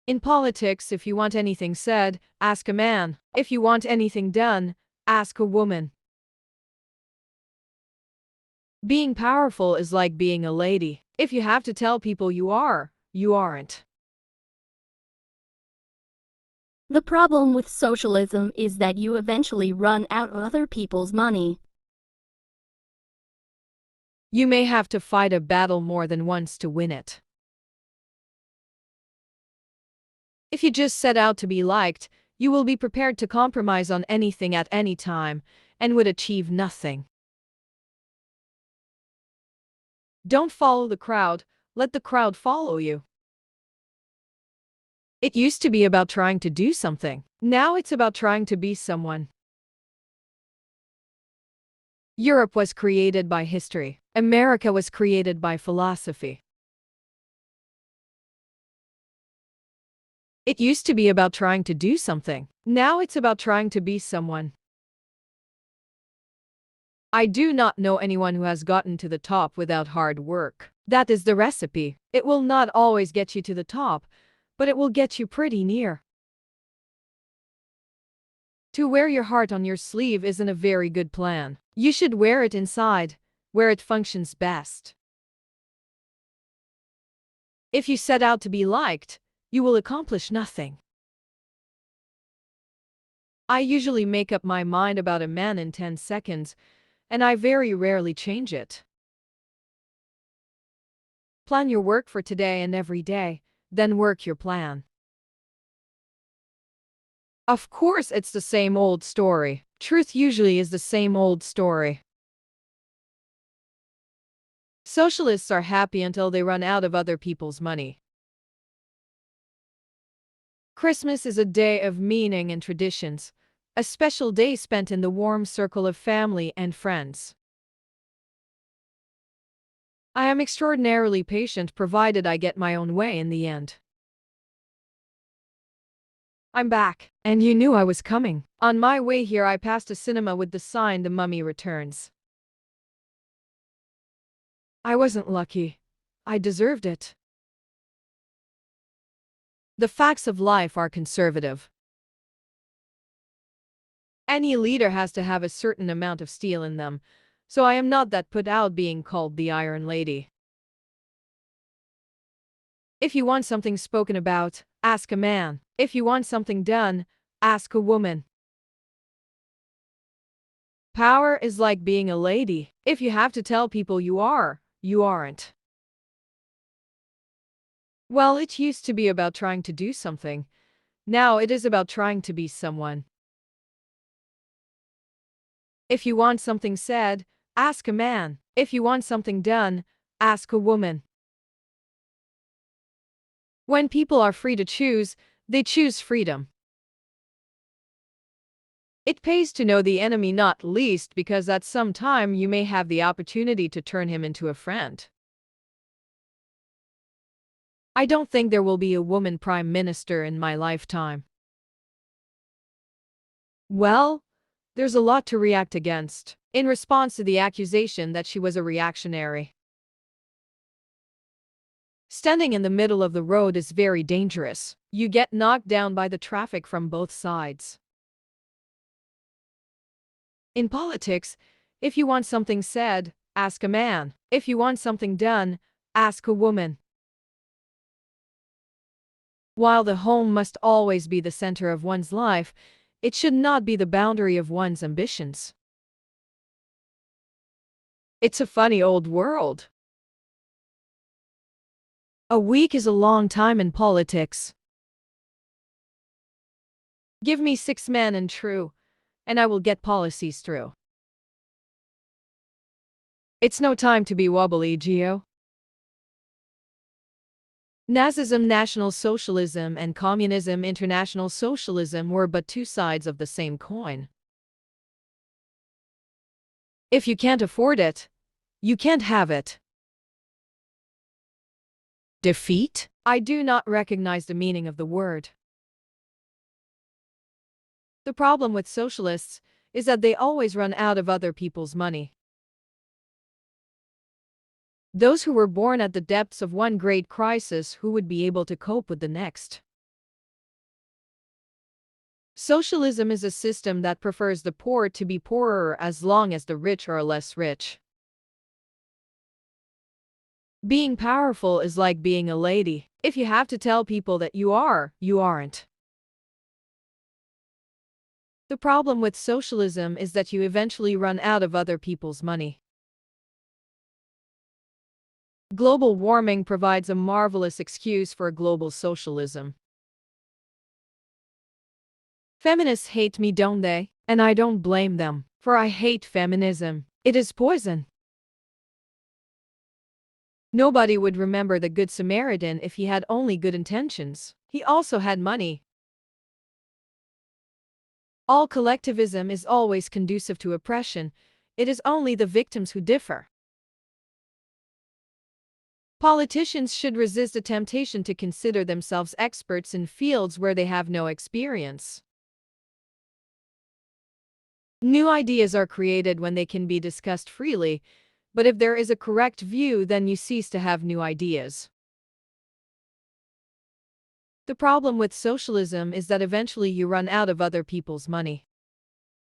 In politics, if you want anything said, ask a man. If you want anything done, ask a woman. Being powerful is like being a lady. If you have to tell people you are, you aren't. The problem with socialism is that you eventually run out of other people's money. You may have to fight a battle more than once to win it. If you just set out to be liked, you will be prepared to compromise on anything at any time, and would achieve nothing. Don't follow the crowd, let the crowd follow you. It used to be about trying to do something. Now it's about trying to be someone. Europe was created by history. America was created by philosophy. It used to be about trying to do something. Now it's about trying to be someone. I do not know anyone who has gotten to the top without hard work. That is the recipe. It will not always get you to the top, but it will get you pretty near. To wear your heart on your sleeve isn't a very good plan. You should wear it inside, where it functions best. If you set out to be liked, you will accomplish nothing. I usually make up my mind about a man in 10 seconds, and I very rarely change it. Plan your work for today and every day, then work your plan. Of course, it's the same old story. Truth usually is the same old story. Socialists are happy until they run out of other people's money. Christmas is a day of meaning and traditions, a special day spent in the warm circle of family and friends. I am extraordinarily patient provided I get my own way in the end. I'm back, and you knew I was coming. On my way here I passed a cinema with the sign "The Mummy Returns." I wasn't lucky. I deserved it. The facts of life are conservative. Any leader has to have a certain amount of steel in them, so I am not that put out being called the Iron Lady. If you want something spoken about, ask a man. If you want something done, ask a woman. Power is like being a lady. If you have to tell people you are, you aren't. Well, it used to be about trying to do something. Now it is about trying to be someone. If you want something said, ask a man. If you want something done, ask a woman. When people are free to choose, they choose freedom. It pays to know the enemy, not least because at some time you may have the opportunity to turn him into a friend. I don't think there will be a woman prime minister in my lifetime. Well, there's a lot to react against, in response to the accusation that she was a reactionary. Standing in the middle of the road is very dangerous. You get knocked down by the traffic from both sides. In politics, if you want something said, ask a man. If you want something done, ask a woman. While the home must always be the center of one's life, it should not be the boundary of one's ambitions. It's a funny old world. A week is a long time in politics. Give me 6 men and true, and I will get policies through. It's no time to be wobbly, Geo. Nazism, National Socialism, and Communism, International Socialism were but two sides of the same coin. If you can't afford it, you can't have it. Defeat? I do not recognize the meaning of the word. The problem with socialists is that they always run out of other people's money. Those who were born at the depths of one great crisis, who would be able to cope with the next? Socialism is a system that prefers the poor to be poorer as long as the rich are less rich. Being powerful is like being a lady. If you have to tell people that you are, you aren't. The problem with socialism is that you eventually run out of other people's money. Global warming provides a marvelous excuse for global socialism. Feminists hate me, don't they? And I don't blame them, for I hate feminism. It is poison. Nobody would remember the Good Samaritan if he had only good intentions. He also had money. All collectivism is always conducive to oppression. It is only the victims who differ. Politicians should resist the temptation to consider themselves experts in fields where they have no experience. New ideas are created when they can be discussed freely, but if there is a correct view, then you cease to have new ideas. The problem with socialism is that eventually you run out of other people's money.